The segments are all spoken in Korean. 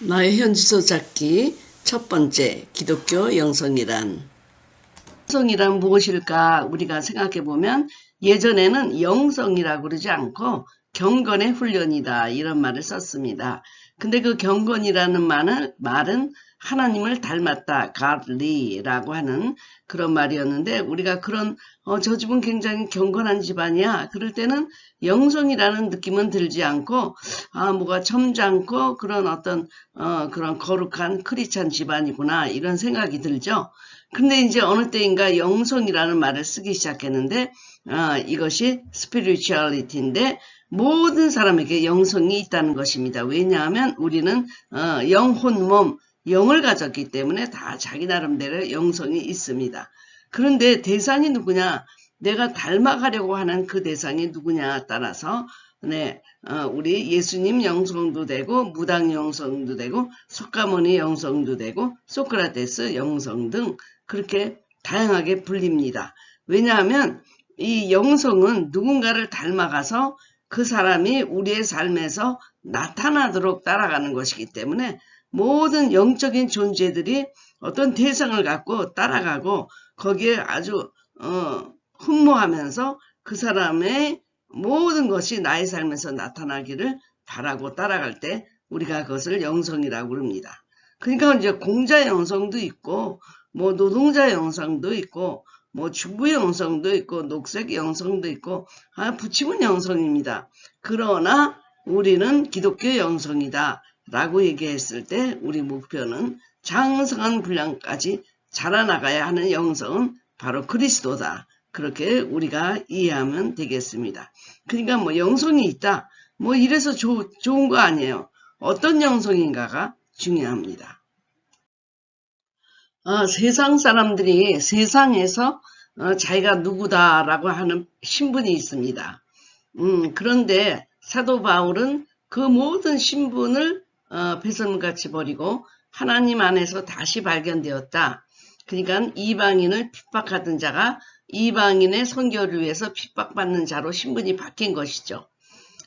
나의 현지소 찾기 첫 번째 기독교 영성이란 영성이란 무엇일까 우리가 생각해 보면 예전에는 영성이라고 그러지 않고 경건의 훈련이다 이런 말을 썼습니다. 근데 그 경건이라는 말은 하나님을 닮았다 godly라고 하는 그런 말이었는데 우리가 그런 저 집은 굉장히 경건한 집안이야 그럴 때는 영성이라는 느낌은 들지 않고 뭐가 점잖고 그런 어떤 그런 거룩한 크리스찬 집안이구나 이런 생각이 들죠. 근데 이제 어느 때인가 영성이라는 말을 쓰기 시작했는데 이것이 spirituality인데 모든 사람에게 영성이 있다는 것입니다. 왜냐하면 우리는 영혼, 몸, 영을 가졌기 때문에 다 자기 나름대로 영성이 있습니다. 그런데 대상이 누구냐? 내가 닮아가려고 하는 그 대상이 누구냐에 따라서 우리 예수님 영성도 되고 무당 영성도 되고 석가모니 영성도 되고 소크라테스 영성 등 그렇게 다양하게 불립니다. 왜냐하면 이 영성은 누군가를 닮아가서 그 사람이 우리의 삶에서 나타나도록 따라가는 것이기 때문에 모든 영적인 존재들이 어떤 대상을 갖고 따라가고 거기에 아주 흠모하면서 그 사람의 모든 것이 나의 삶에서 나타나기를 바라고 따라갈 때 우리가 그것을 영성이라고 합니다. 그러니까 이제 공자 영성도 있고 뭐 노동자 영성도 있고 뭐 주부 영성도 있고 녹색 영성도 있고 부침은 영성입니다. 그러나 우리는 기독교 영성이다 라고 얘기했을 때 우리 목표는 장성한 분량까지 자라나가야 하는 영성은 바로 그리스도다. 그렇게 우리가 이해하면 되겠습니다. 그러니까 뭐 영성이 있다. 뭐 이래서 좋은 거 아니에요. 어떤 영성인가가 중요합니다. 세상 사람들이 세상에서 자기가 누구다라고 하는 신분이 있습니다. 그런데 사도 바울은 그 모든 신분을 배설물같이 버리고 하나님 안에서 다시 발견되었다. 그러니까 이방인을 핍박하던 자가 이방인의 선교를 위해서 핍박받는 자로 신분이 바뀐 것이죠.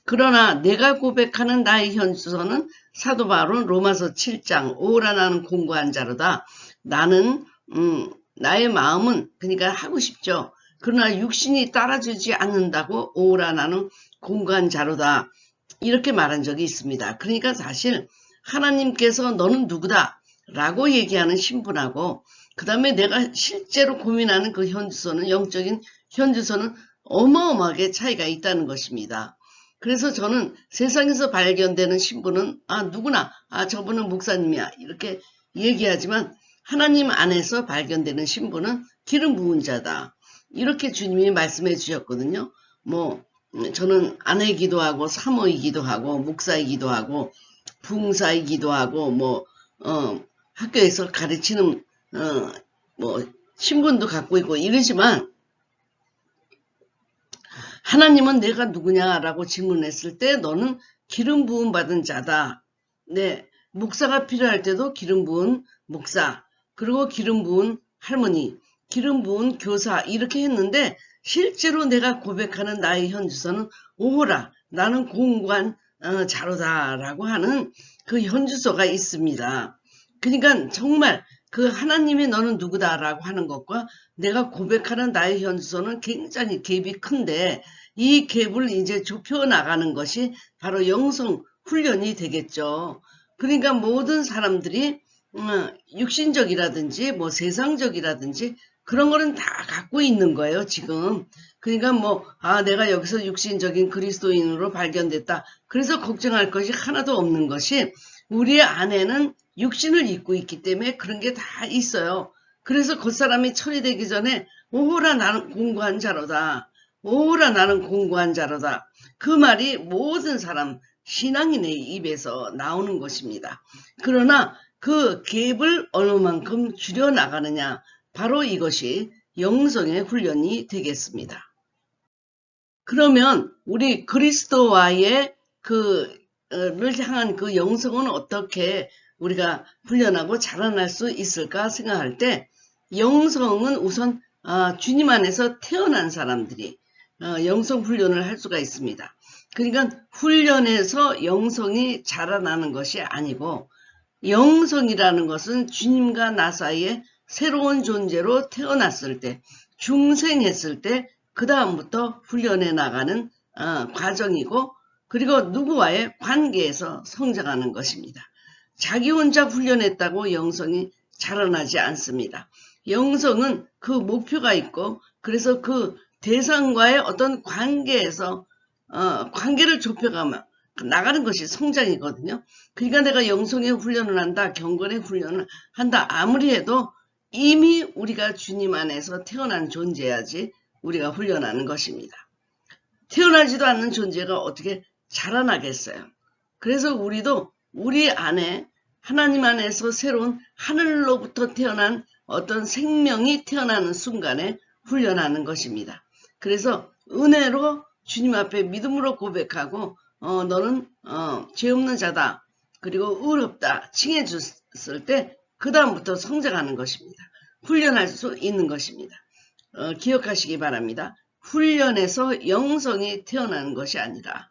그러나 내가 고백하는 나의 현주소는 사도 바울은 로마서 7장 오라 나는 공고한 자로다. 나는 나의 마음은 그러니까 하고 싶죠. 그러나 육신이 따라주지 않는다고 오라 나는 공고한 자로다. 이렇게 말한 적이 있습니다. 그러니까 사실 하나님께서 너는 누구다 라고 얘기하는 신분하고 그 다음에 내가 실제로 고민하는 그 현주소는 영적인 현주소는 어마어마하게 차이가 있다는 것입니다. 그래서 저는 세상에서 발견되는 신분은 누구나 저분은 목사님이야 이렇게 얘기하지만 하나님 안에서 발견되는 신분은 기름 부은 자다. 이렇게 주님이 말씀해 주셨거든요. 뭐 저는 아내이기도 하고 사모이기도 하고 목사이기도 하고 부흥사이기도 하고 뭐 학교에서 가르치는 뭐 신분도 갖고 있고 이러지만 하나님은 내가 누구냐라고 질문했을 때 너는 기름 부음 받은 자다. 네, 목사가 필요할 때도 기름 부은 목사, 그리고 기름 부은 할머니, 기름 부은 교사 이렇게 했는데 실제로 내가 고백하는 나의 현주소는 오호라 나는 공고한 자로다라고 하는 그 현주소가 있습니다. 그러니까 정말 그 하나님이 너는 누구다라고 하는 것과 내가 고백하는 나의 현주소는 굉장히 갭이 큰데 이 갭을 이제 좁혀 나가는 것이 바로 영성 훈련이 되겠죠. 그러니까 모든 사람들이 육신적이라든지 뭐 세상적이라든지 그런 거는 다 갖고 있는 거예요, 지금. 그러니까 뭐 내가 여기서 육신적인 그리스도인으로 발견됐다. 그래서 걱정할 것이 하나도 없는 것이 우리 안에는 육신을 입고 있기 때문에 그런 게 다 있어요. 그래서 그 사람이 처리되기 전에 오호라 나는 공고한 자로다. 오호라 나는 공고한 자로다. 그 말이 모든 사람 신앙인의 입에서 나오는 것입니다. 그러나 그 갭을 얼마만큼 줄여나가느냐 바로 이것이 영성의 훈련이 되겠습니다. 그러면 우리 그리스도와의 를 향한 그 영성은 어떻게 우리가 훈련하고 자라날 수 있을까 생각할 때 영성은 우선 주님 안에서 태어난 사람들이 영성 훈련을 할 수가 있습니다. 그러니까 훈련에서 영성이 자라나는 것이 아니고 영성이라는 것은 주님과 나 사이에 새로운 존재로 태어났을 때, 중생했을 때, 그 다음부터 훈련해 나가는 과정이고, 그리고 누구와의 관계에서 성장하는 것입니다. 자기 혼자 훈련했다고 영성이 자라나지 않습니다. 영성은 그 목표가 있고, 그래서 그 대상과의 어떤 관계에서 관계를 좁혀가면 나가는 것이 성장이거든요. 그러니까 내가 영성의 훈련을 한다, 경건의 훈련을 한다 아무리 해도 이미 우리가 주님 안에서 태어난 존재야지 우리가 훈련하는 것입니다. 태어나지도 않는 존재가 어떻게 자라나겠어요. 그래서 우리도 우리 안에 하나님 안에서 새로운 하늘로부터 태어난 어떤 생명이 태어나는 순간에 훈련하는 것입니다. 그래서 은혜로 주님 앞에 믿음으로 고백하고 너는 죄 없는 자다. 그리고 의롭다. 칭해 줬을 때 그 다음부터 성장하는 것입니다. 훈련할 수 있는 것입니다. 기억하시기 바랍니다. 훈련에서 영성이 태어나는 것이 아니라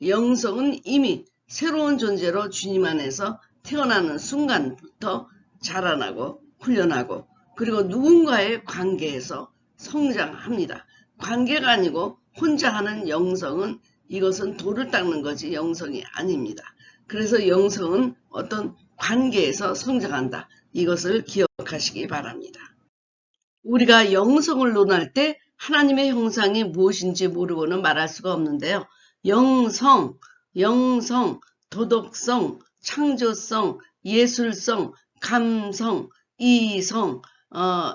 영성은 이미 새로운 존재로 주님 안에서 태어나는 순간부터 자라나고 훈련하고 그리고 누군가의 관계에서 성장합니다. 관계가 아니고 혼자 하는 영성은 이것은 돌을 닦는 거지 영성이 아닙니다. 그래서 영성은 어떤 관계에서 성장한다. 이것을 기억하시기 바랍니다. 우리가 영성을 논할 때 하나님의 형상이 무엇인지 모르고는 말할 수가 없는데요. 영성, 도덕성, 창조성, 예술성, 감성, 이성,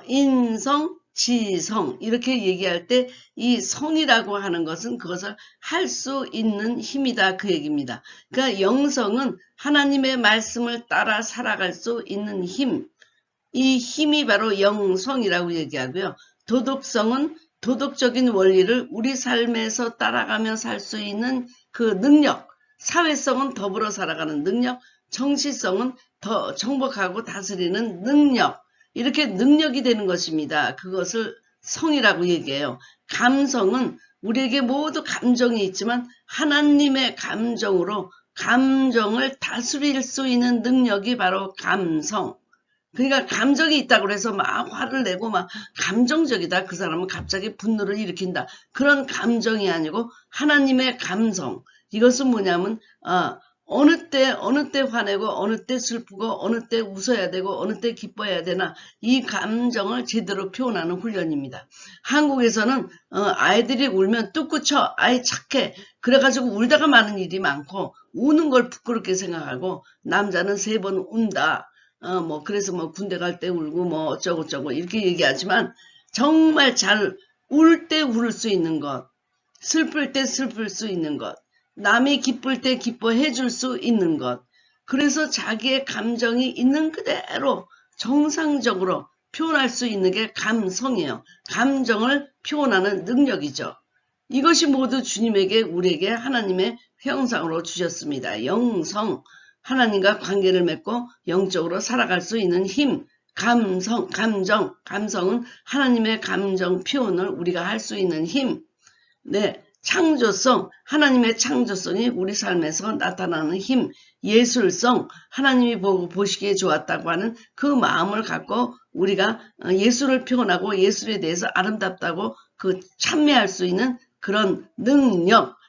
인성, 지성 이렇게 얘기할 때 이 성이라고 하는 것은 그것을 할 수 있는 힘이다 그 얘기입니다. 그러니까 영성은 하나님의 말씀을 따라 살아갈 수 있는 힘, 이 힘이 바로 영성이라고 얘기하고요. 도덕성은 도덕적인 원리를 우리 삶에서 따라가며 살 수 있는 그 능력, 사회성은 더불어 살아가는 능력, 정치성은 더 정복하고 다스리는 능력, 이렇게 능력이 되는 것입니다. 그것을 성이라고 얘기해요. 감성은 우리에게 모두 감정이 있지만 하나님의 감정으로 감정을 다스릴 수 있는 능력이 바로 감성. 그러니까 감정이 있다고 해서 막 화를 내고 막 감정적이다. 그 사람은 갑자기 분노를 일으킨다. 그런 감정이 아니고 하나님의 감성. 이것은 뭐냐면 어느 때 화내고 어느 때 슬프고 어느 때 웃어야 되고 어느 때 기뻐해야 되나 이 감정을 제대로 표현하는 훈련입니다. 한국에서는 아이들이 울면 뚝 쳐 아이 착해 그래가지고 울다가 마는 일이 많고 우는 걸 부끄럽게 생각하고 남자는 3번 운다. 그래서 군대 갈 때 울고 어쩌고저쩌고 이렇게 얘기하지만 정말 잘 울 때 울 수 있는 것, 슬플 때 슬플 수 있는 것, 남이 기쁠 때 기뻐해 줄 수 있는 것. 그래서 자기의 감정이 있는 그대로 정상적으로 표현할 수 있는 게 감성이에요. 감정을 표현하는 능력이죠. 이것이 모두 주님에게 우리에게 하나님의 형상으로 주셨습니다. 영성, 하나님과 관계를 맺고 영적으로 살아갈 수 있는 힘, 감성은 하나님의 감정 표현을 우리가 할 수 있는 힘, 창조성, 하나님의 창조성이 우리 삶에서 나타나는 힘, 예술성, 하나님이 보시기에 좋았다고 하는 그 마음을 갖고 우리가 예술을 표현하고 예술에 대해서 아름답다고 찬미할 수 있는 그런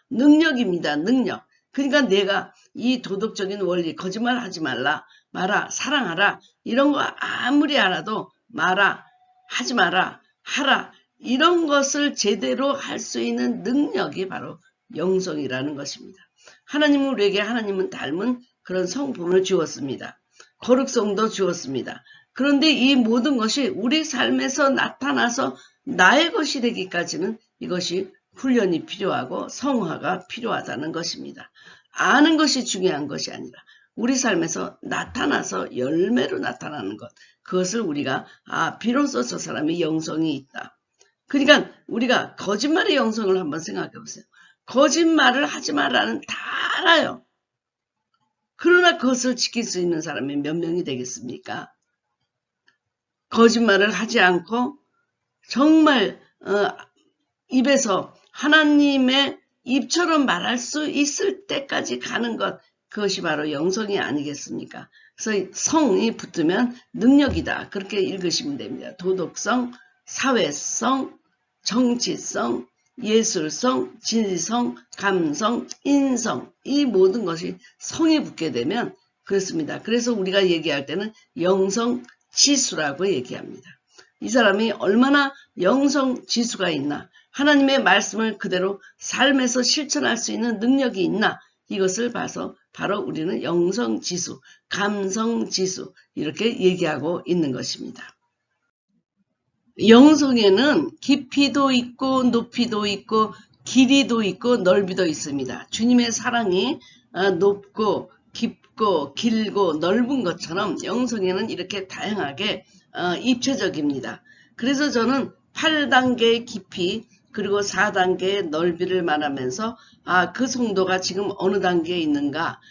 능력입니다. 능력. 그러니까 내가 이 도덕적인 원리, 거짓말하지 마라, 사랑하라, 이런 거 아무리 알아도 하지 마라, 하라, 이런 것을 제대로 할 수 있는 능력이 바로 영성이라는 것입니다. 하나님은 우리에게 하나님은 닮은 그런 성품을 주었습니다. 거룩성도 주었습니다. 그런데 이 모든 것이 우리 삶에서 나타나서 나의 것이 되기까지는 이것이 훈련이 필요하고 성화가 필요하다는 것입니다. 아는 것이 중요한 것이 아니라 우리 삶에서 나타나서 열매로 나타나는 것, 그것을 우리가 비로소 저 사람이 영성이 있다. 그러니까 우리가 거짓말의 영성을 한번 생각해 보세요. 거짓말을 하지 말라는 다 알아요. 그러나 그것을 지킬 수 있는 사람이 몇 명이 되겠습니까? 거짓말을 하지 않고 정말 입에서 하나님의 입처럼 말할 수 있을 때까지 가는 것, 그것이 바로 영성이 아니겠습니까? 그래서 성이 붙으면 능력이다. 그렇게 읽으시면 됩니다. 도덕성, 사회성, 정치성, 예술성, 진성, 감성, 인성, 이 모든 것이 성이 붙게 되면 그렇습니다. 그래서 우리가 얘기할 때는 영성 지수라고 얘기합니다. 이 사람이 얼마나 영성 지수가 있나, 하나님의 말씀을 그대로 삶에서 실천할 수 있는 능력이 있나, 이것을 봐서 바로 우리는 영성 지수, 감성 지수 이렇게 얘기하고 있는 것입니다. 영성에는 깊이도 있고 높이도 있고 길이도 있고 넓이도 있습니다. 주님의 사랑이 높고 깊고 길고 넓은 것처럼 영성에는 이렇게 다양하게 입체적입니다. 그래서 저는 8단계의 깊이 그리고 4단계의 넓이를 말하면서 그 성도가 지금 어느 단계에 있는가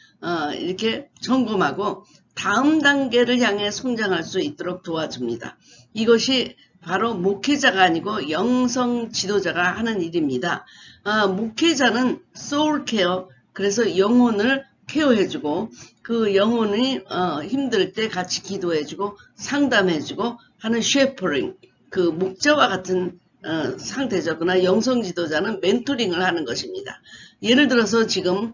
이렇게 점검하고 다음 단계를 향해 성장할 수 있도록 도와줍니다. 이것이 바로 목회자가 아니고 영성 지도자가 하는 일입니다. 목회자는 소울 케어, 그래서 영혼을 케어해주고 그 영혼이 힘들 때 같이 기도해주고 상담해주고 하는 쉐퍼링, 그 목자와 같은 상태죠. 그러나 영성 지도자는 멘토링을 하는 것입니다. 예를 들어서 지금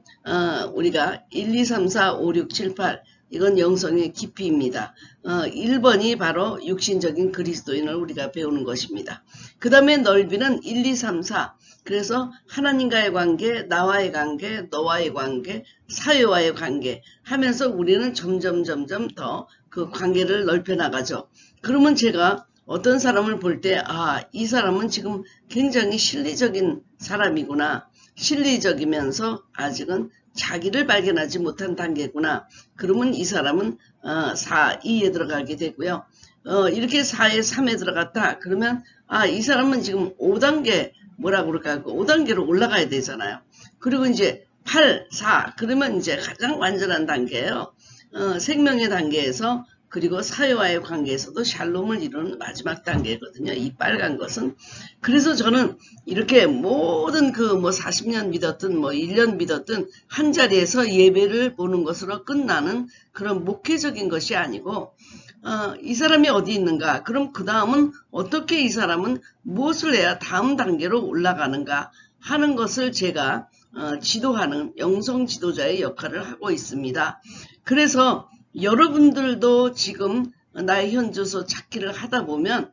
우리가 1, 2, 3, 4, 5, 6, 7, 8 이건 영성의 깊이입니다. 1번이 바로 육신적인 그리스도인을 우리가 배우는 것입니다. 그 다음에 넓이는 1, 2, 3, 4 그래서 하나님과의 관계, 나와의 관계, 너와의 관계, 사회와의 관계 하면서 우리는 점점 더 그 관계를 넓혀 나가죠. 그러면 제가 어떤 사람을 볼 때 이 사람은 지금 굉장히 실리적인 사람이구나. 실리적이면서 아직은 자기를 발견하지 못한 단계구나. 그러면 이 사람은 4, 2에 들어가게 되고요. 이렇게 4에 3에 들어갔다. 그러면 이 사람은 지금 5단계 뭐라고 그럴까? 5단계로 올라가야 되잖아요. 그리고 이제 8, 4 그러면 이제 가장 완전한 단계예요. 생명의 단계에서 그리고 사회와의 관계에서도 샬롬을 이루는 마지막 단계거든요. 이 빨간 것은. 그래서 저는 이렇게 모든 그 40년 믿었든 1년 믿었든 한 자리에서 예배를 보는 것으로 끝나는 그런 목회적인 것이 아니고 이 사람이 어디 있는가? 그럼 그 다음은 어떻게 이 사람은 무엇을 해야 다음 단계로 올라가는가 하는 것을 제가 지도하는 영성 지도자의 역할을 하고 있습니다. 그래서 여러분들도 지금 나의 현주소 찾기를 하다 보면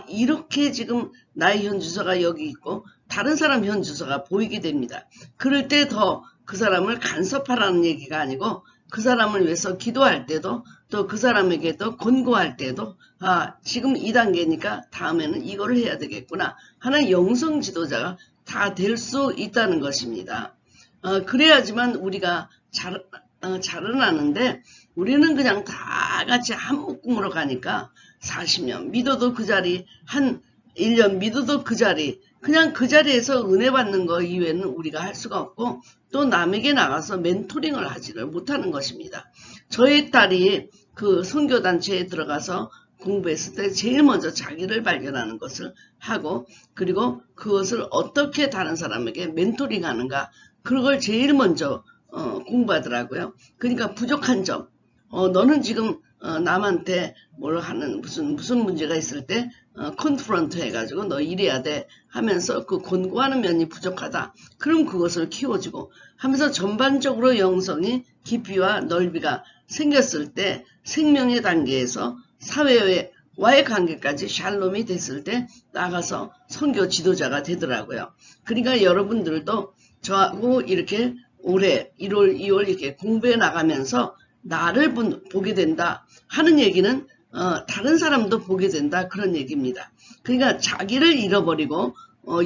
이렇게 지금 나의 현주소가 여기 있고 다른 사람 현주소가 보이게 됩니다. 그럴 때 더 그 사람을 간섭하라는 얘기가 아니고 그 사람을 위해서 기도할 때도 또 그 사람에게 또 권고할 때도 지금 2단계니까 다음에는 이거를 해야 되겠구나 하는 영성 지도자가 다 될 수 있다는 것입니다. 그래야지만 우리가 자라나는데 우리는 그냥 다 같이 한 묶음으로 가니까 40년 믿어도 그 자리, 한 1년 믿어도 그 자리, 그냥 그 자리에서 은혜 받는 거 이외에는 우리가 할 수가 없고 또 남에게 나가서 멘토링을 하지를 못하는 것입니다. 저희 딸이 그 선교단체에 들어가서 공부했을 때 제일 먼저 자기를 발견하는 것을 하고 그리고 그것을 어떻게 다른 사람에게 멘토링 하는가 그걸 제일 먼저 공부하더라고요. 그러니까 부족한 점, 너는 지금 남한테 뭘 하는 무슨 문제가 있을 때 컨프런트 해가지고 너 이래야 돼 하면서 그 권고하는 면이 부족하다. 그럼 그것을 키워주고 하면서 전반적으로 영성이 깊이와 넓이가 생겼을 때 생명의 단계에서 사회와의 관계까지 샬롬이 됐을 때 나가서 선교 지도자가 되더라고요. 그러니까 여러분들도 저하고 이렇게 올해 1월, 2월 이렇게 공부해 나가면서 나를 보게 된다 하는 얘기는 다른 사람도 보게 된다 그런 얘기입니다. 그러니까 자기를 잃어버리고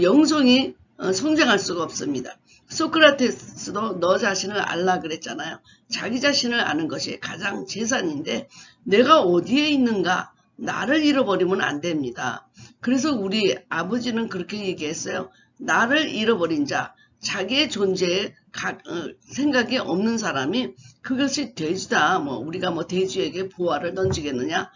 영성이 성장할 수가 없습니다. 소크라테스도 너 자신을 알라 그랬잖아요. 자기 자신을 아는 것이 가장 재산인데 내가 어디에 있는가 나를 잃어버리면 안 됩니다. 그래서 우리 아버지는 그렇게 얘기했어요. 나를 잃어버린 자, 자기의 존재에 생각이 없는 사람이 그것이 돼지다. 우리가 돼지에게 보화를 던지겠느냐,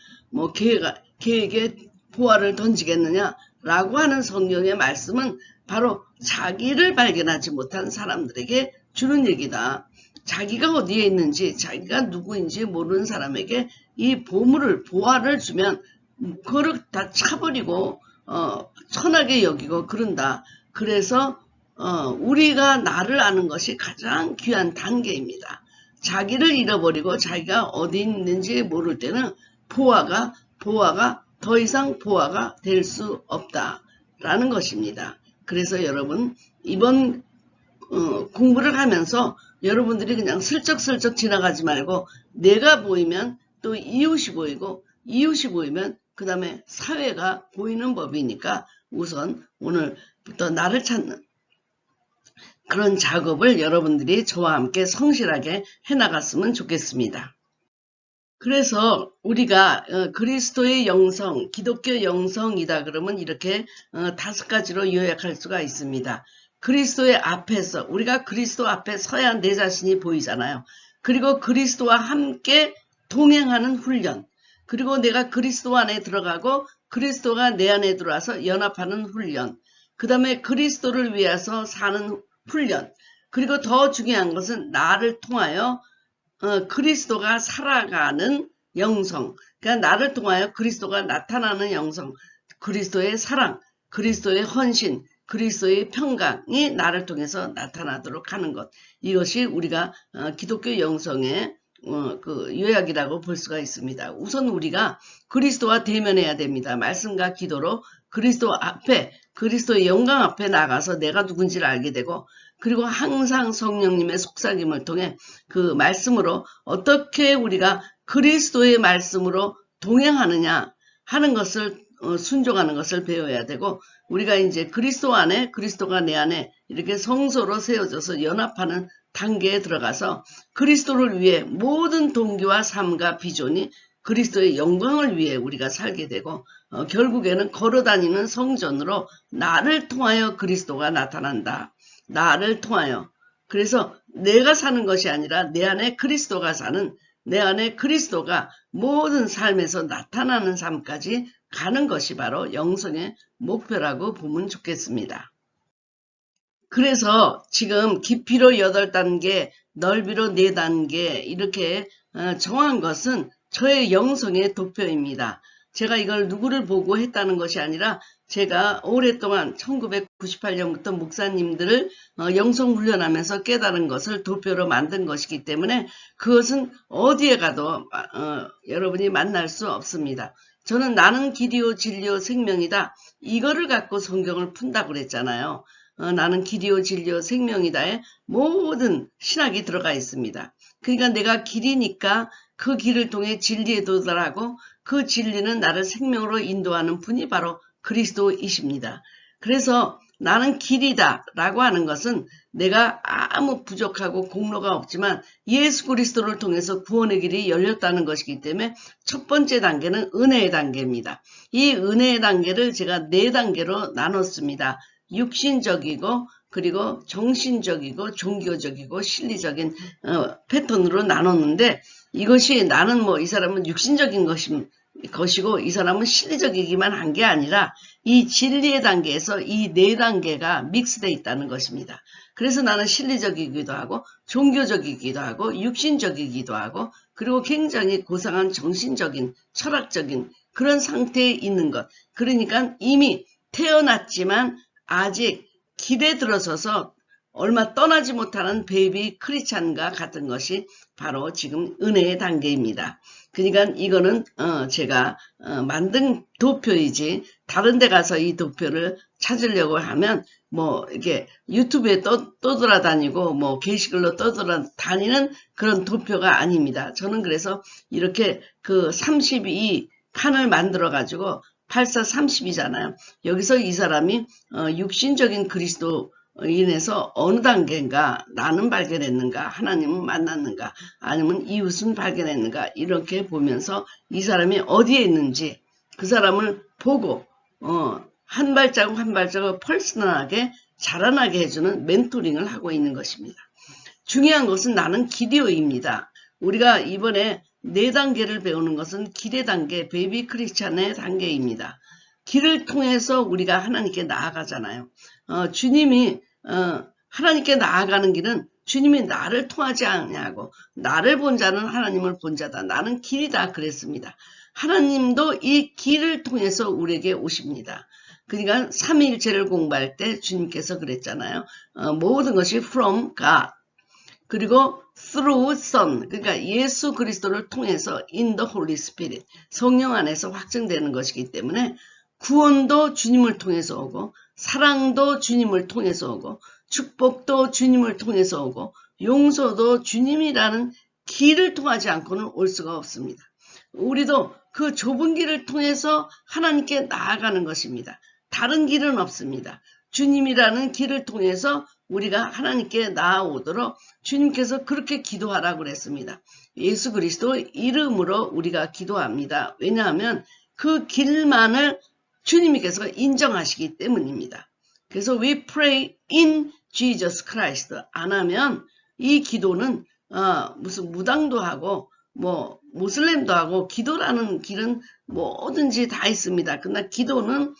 개에게 보화를 던지겠느냐라고 하는 성경의 말씀은 바로 자기를 발견하지 못한 사람들에게 주는 얘기다. 자기가 어디에 있는지, 자기가 누구인지 모르는 사람에게 이 보화를 주면 그거를 다 차버리고 천하게 여기고 그런다. 그래서 우리가 나를 아는 것이 가장 귀한 단계입니다. 자기를 잃어버리고 자기가 어디 있는지 모를 때는 보화가 더 이상 보화가 될 수 없다라는 것입니다. 그래서 여러분 이번 공부를 하면서 여러분들이 그냥 슬쩍슬쩍 지나가지 말고 내가 보이면 또 이웃이 보이고 이웃이 보이면 그 다음에 사회가 보이는 법이니까 우선 오늘부터 나를 찾는 그런 작업을 여러분들이 저와 함께 성실하게 해나갔으면 좋겠습니다. 그래서 우리가 그리스도의 영성, 기독교 영성이다 그러면 이렇게 5가지로 요약할 수가 있습니다. 그리스도의 앞에서 우리가 그리스도 앞에 서야 내 자신이 보이잖아요. 그리고 그리스도와 함께 동행하는 훈련, 그리고 내가 그리스도 안에 들어가고 그리스도가 내 안에 들어와서 연합하는 훈련, 그 다음에 그리스도를 위해서 사는 훈련, 그리고 더 중요한 것은 나를 통하여 그리스도가 살아가는 영성, 그러니까 나를 통하여 그리스도가 나타나는 영성, 그리스도의 사랑, 그리스도의 헌신, 그리스도의 평강이 나를 통해서 나타나도록 하는 것. 이것이 우리가 기독교 영성의 그 요약이라고 볼 수가 있습니다. 우선 우리가 그리스도와 대면해야 됩니다. 말씀과 기도로 그리스도 앞에, 그리스도의 영광 앞에 나가서 내가 누군지를 알게 되고, 그리고 항상 성령님의 속삭임을 통해 그 말씀으로 어떻게 우리가 그리스도의 말씀으로 동행하느냐 하는 것을 순종하는 것을 배워야 되고, 우리가 이제 그리스도 안에, 그리스도가 내 안에 이렇게 성소로 세워져서 연합하는 단계에 들어가서 그리스도를 위해 모든 동기와 삶과 비전이 그리스도의 영광을 위해 우리가 살게 되고, 결국에는 걸어다니는 성전으로 나를 통하여 그리스도가 나타난다. 나를 통하여. 그래서 내가 사는 것이 아니라 내 안에 그리스도가 사는, 내 안에 그리스도가 모든 삶에서 나타나는 삶까지 가는 것이 바로 영성의 목표라고 보면 좋겠습니다. 그래서 지금 깊이로 8단계, 넓이로 4단계 이렇게 정한 것은 저의 영성의 도표입니다. 제가 이걸 누구를 보고 했다는 것이 아니라 제가 오랫동안 1998년부터 목사님들을 영성훈련하면서 깨달은 것을 도표로 만든 것이기 때문에 그것은 어디에 가도 여러분이 만날 수 없습니다. 저는 나는 길이요 진리요 생명이다. 이거를 갖고 성경을 푼다고 그랬잖아요. 나는 길이요 진리요 생명이다에 모든 신학이 들어가 있습니다. 그러니까 내가 길이니까 그 길을 통해 진리에 도달하고 그 진리는 나를 생명으로 인도하는 분이 바로 그리스도이십니다. 그래서 나는 길이다 라고 하는 것은 내가 아무 부족하고 공로가 없지만 예수 그리스도를 통해서 구원의 길이 열렸다는 것이기 때문에 첫 번째 단계는 은혜의 단계입니다. 이 은혜의 단계를 제가 4단계로 나눴습니다. 육신적이고 그리고 정신적이고 종교적이고 실리적인 패턴으로 나눴는데, 이것이 나는 이 사람은 육신적인 것이고 이 사람은 실리적이기만 한 게 아니라 이 진리의 단계에서 이 4단계가 믹스되어 있다는 것입니다. 그래서 나는 실리적이기도 하고 종교적이기도 하고 육신적이기도 하고 그리고 굉장히 고상한 정신적인 철학적인 그런 상태에 있는 것. 그러니까 이미 태어났지만 아직 길에 들어서서 얼마 떠나지 못하는 베이비 크리스찬과 같은 것이 바로 지금 은혜의 단계입니다. 그러니까 이거는 제가 만든 도표이지 다른 데 가서 이 도표를 찾으려고 하면 이렇게 유튜브에 떠돌아다니고 게시글로 떠돌아다니는 그런 도표가 아닙니다. 저는 그래서 이렇게 그 32 칸을 만들어 가지고 8430이잖아요. 여기서 이 사람이 육신적인 그리스도인에서 어느 단계인가, 나는 발견했는가, 하나님은 만났는가, 아니면 이웃은 발견했는가, 이렇게 보면서 이 사람이 어디에 있는지 그 사람을 보고 한 발자국 한 발자국 퍼스널하게 자라나게 해주는 멘토링을 하고 있는 것입니다. 중요한 것은 나는 길이요입니다. 우리가 이번에 4단계를 배우는 것은 길의 단계, 베이비 크리스찬의 단계입니다. 길을 통해서 우리가 하나님께 나아가잖아요. 주님이 하나님께 나아가는 길은 주님이 나를 통하지 않냐고. 나를 본 자는 하나님을 본 자다. 나는 길이다 그랬습니다. 하나님도 이 길을 통해서 우리에게 오십니다. 그러니까 삼위일체를 공부할 때 주님께서 그랬잖아요. 모든 것이 from God. 그리고 through Son, 그러니까 예수 그리스도를 통해서 in the Holy Spirit, 성령 안에서 확증되는 것이기 때문에 구원도 주님을 통해서 오고 사랑도 주님을 통해서 오고 축복도 주님을 통해서 오고 용서도 주님이라는 길을 통하지 않고는 올 수가 없습니다. 우리도 그 좁은 길을 통해서 하나님께 나아가는 것입니다. 다른 길은 없습니다. 주님이라는 길을 통해서 우리가 하나님께 나아오도록 주님께서 그렇게 기도하라고 그랬습니다. 예수 그리스도 이름으로 우리가 기도합니다. 왜냐하면 그 길만을 주님께서 인정하시기 때문입니다. 그래서 we pray in Jesus Christ. 안 하면 이 기도는 무슨 무당도 하고 뭐 모슬렘도 하고 기도라는 길은 뭐든지 다 있습니다. 그러나 기도는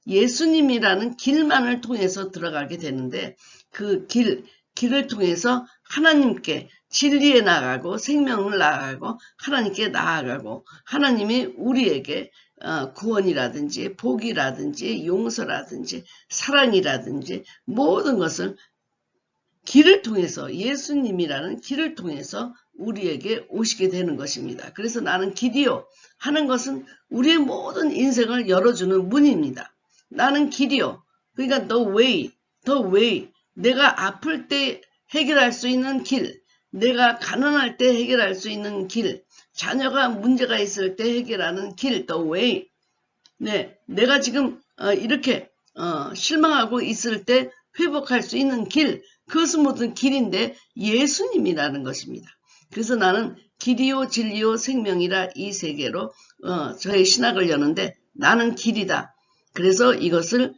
예수님이라는 길만을 통해서 들어가게 되는데 그 길을 통해서 하나님께 진리에 나아가고 생명을 나아가고 하나님께 나아가고 하나님이 우리에게 구원이라든지 복이라든지 용서라든지 사랑이라든지 모든 것을 길을 통해서 예수님이라는 길을 통해서 우리에게 오시게 되는 것입니다. 그래서 나는 길이요 하는 것은 우리의 모든 인생을 열어주는 문입니다. 나는 길이요. 그러니까 the way. 내가 아플 때 해결할 수 있는 길, 내가 가난할 때 해결할 수 있는 길, 자녀가 문제가 있을 때 해결하는 길, the way. 네, 내가 지금 이렇게 실망하고 있을 때 회복할 수 있는 길, 그것은 모든 길인데 예수님이라는 것입니다. 그래서 나는 길이요 진리요 생명이라 이 세 개로 저의 신학을 여는데 나는 길이다. 그래서 이것을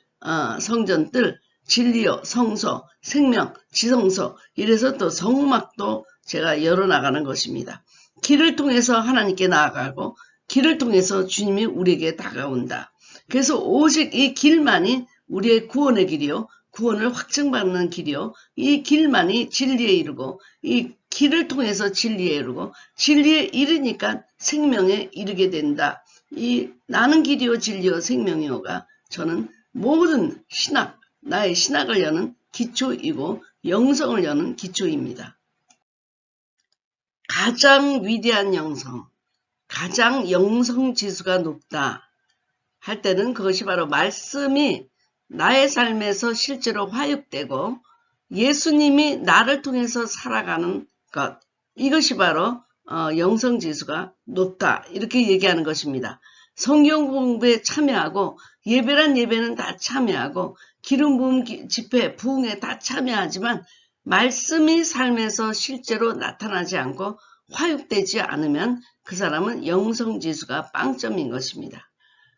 성전뜰 진리요 성소 생명 지성소 이래서 또 성막도 제가 열어나가는 것입니다. 길을 통해서 하나님께 나아가고 길을 통해서 주님이 우리에게 다가온다. 그래서 오직 이 길만이 우리의 구원의 길이요 구원을 확증받는 길이요 이 길만이 진리에 이르고 이 길을 통해서 진리에 이르고 진리에 이르니까 생명에 이르게 된다. 이 나는 길이요 진리요 생명이요가 저는 모든 신학 나의 신학을 여는 기초이고 영성을 여는 기초입니다. 가장 위대한 영성, 가장 영성 지수가 높다 할 때는 그것이 바로 말씀이 나의 삶에서 실제로 화육되고 예수님이 나를 통해서 살아가는 것, 이것이 바로 영성 지수가 높다 이렇게 얘기하는 것입니다. 성경 공부에 참여하고 예배란 예배는 다 참여하고 기름 부음 집회 부흥에 다 참여하지만 말씀이 삶에서 실제로 나타나지 않고 화육되지 않으면 그 사람은 영성 지수가 빵점인 것입니다.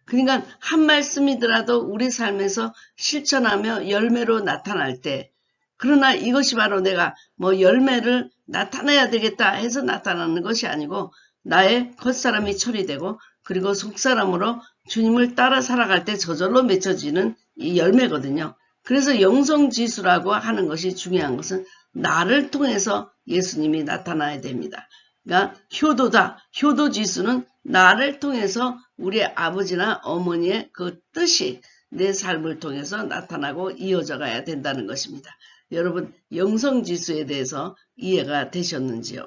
그러니까 한 말씀이더라도 우리 삶에서 실천하며 열매로 나타날 때 그러나 이것이 바로 내가 뭐 열매를 나타내야 되겠다 해서 나타나는 것이 아니고 나의 겉사람이 처리되고 그리고 속사람으로 주님을 따라 살아갈 때 저절로 맺혀지는 이 열매거든요. 그래서 영성지수라고 하는 것이 중요한 것은 나를 통해서 예수님이 나타나야 됩니다. 그러니까 효도다. 효도지수는 나를 통해서 우리 아버지나 어머니의 그 뜻이 내 삶을 통해서 나타나고 이어져 가야 된다는 것입니다. 여러분 영성지수에 대해서 이해가 되셨는지요?